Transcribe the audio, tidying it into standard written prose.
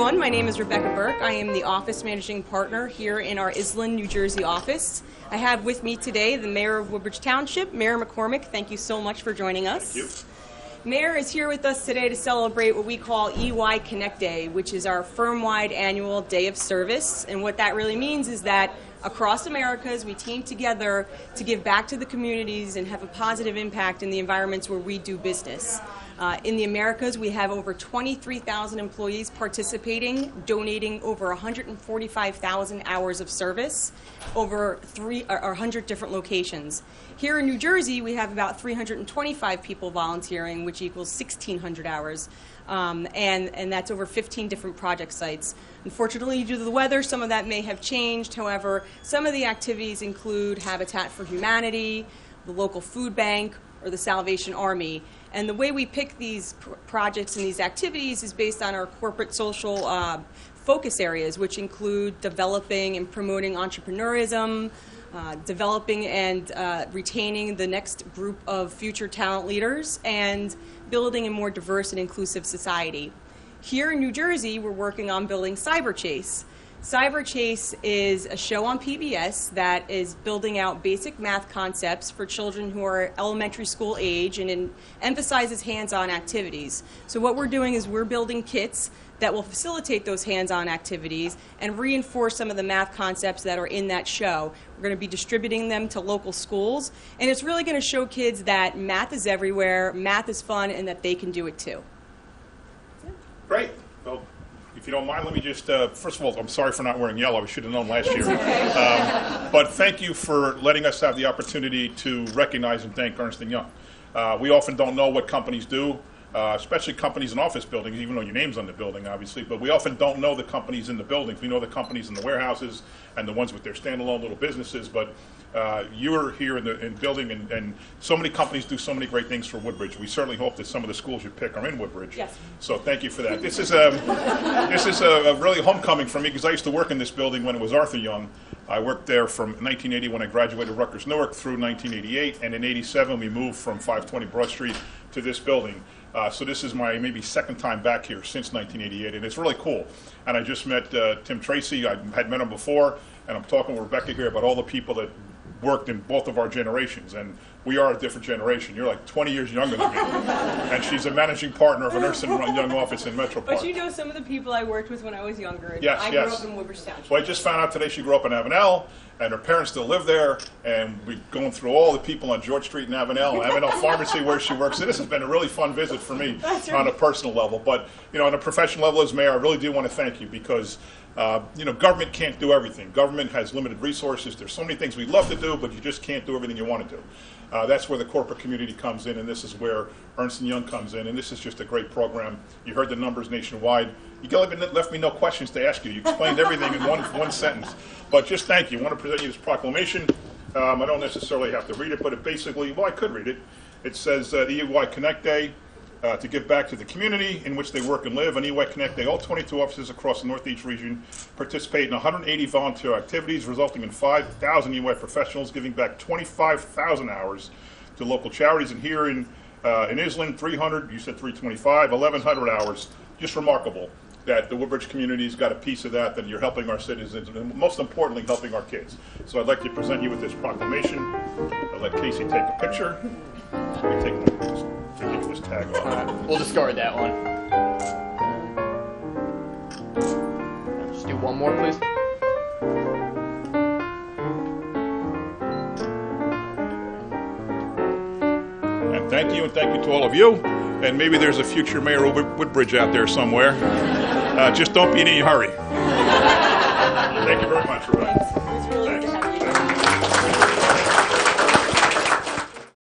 everyone. My name is Rebecca Burke. I am the office managing partner here in our Islin, New Jersey office. I have with me today the Mayor of Woodbridge Township, Mayor McCormick. Thank you so much for joining us. Thank you. Mayor is here with us today to celebrate what we call EY Connect Day, which is our firm-wide annual day of service. And what that really means is that across Americas, we team together to give back to the communities and have a positive impact in the environments where we do business. In the Americas, we have over 23,000 employees participating, donating over 145,000 hours of service over 100 different locations. Here in New Jersey, we have about 325 people volunteering, which equals 1,600 hours, and that's over 15 different project sites. Unfortunately, due to the weather, some of that may have changed. However, some of the activities include Habitat for Humanity, the local food bank, or the Salvation Army. And the way we pick these projects and these activities is based on our corporate social focus areas, which include developing and promoting entrepreneurism, developing and retaining the next group of future talent leaders, and building a more diverse and inclusive society. Here in New Jersey, we're working on building Cyber Chase. Cyber Chase is a show on PBS that is building out basic math concepts for children who are elementary school age and emphasizes hands-on activities. So what we're doing is we're building kits that will facilitate those hands-on activities and reinforce some of the math concepts that are in that show. We're going to be distributing them to local schools, and it's really going to show kids that math is everywhere, math is fun, and that they can do it too. Great. Well, if you don't mind, let me just, first of all, I'm sorry for not wearing yellow. I should have known last year. But thank you for letting us have the opportunity to recognize and thank Ernst & Young. We often don't know what companies do, especially companies in office buildings, even though your name's on the building, obviously. But we often don't know the companies in the buildings. We know the companies in the warehouses and the ones with their standalone little businesses. But you're here in the building, and so many companies do so many great things for Woodbridge. We certainly hope that some of the schools you pick are in Woodbridge. Yes. So thank you for that. This is a really homecoming for me because I used to work in this building when it was Arthur Young. I worked there from 1980 when I graduated Rutgers Newark through 1988, and in '87 we moved from 520 Broad Street to this building. So this is my maybe second time back here since 1988, and it's really cool. And I just met Tim Tracy. I had met him before, and I'm talking with Rebecca here about all the people that worked in both of our generations, and we are a different generation. You're like 20 years younger than me, and she's a managing partner of an Ernst & Young office in Metro Park. But you know some of the people I worked with when I was younger. Yes, I grew up in Woodbridge Township. Well, I just found out today she grew up in Avenel, and her parents still live there, and we're going through all the people on George Street in Avenel Pharmacy where she works. So this has been a really fun visit for me on a personal level. But, you know, on a professional level as mayor, I really do want to thank you because you know, government can't do everything. Government has limited resources. There's so many things we'd love to do, but you just can't do everything you want to do. That's where the corporate community comes in, and this is where Ernst & Young comes in, and this is just a great program. You heard the numbers nationwide. You left me no questions to ask you. You explained everything in one sentence. But just thank you. I want to present you this proclamation. I don't necessarily have to read it, but it basically, well, I could read it. It says EY Connect Day. To give back to the community in which they work and live. On EY Connect Day, all 22 offices across the Northeast region participate in 180 volunteer activities, resulting in 5,000 EY professionals giving back 25,000 hours to local charities. And here in Islin, 300, you said 325, 1,100 hours. Just remarkable that the Woodbridge community's got a piece of that you're helping our citizens, and most importantly, helping our kids. So I'd like to present you with this proclamation. I'll let Casey take a picture. Let me take this ridiculous tag off. We'll discard that one. Just do one more, please. And thank you to all of you. And maybe there's a future mayor of Woodbridge out there somewhere. Just don't be in any hurry. Thank you very much, Rebecca.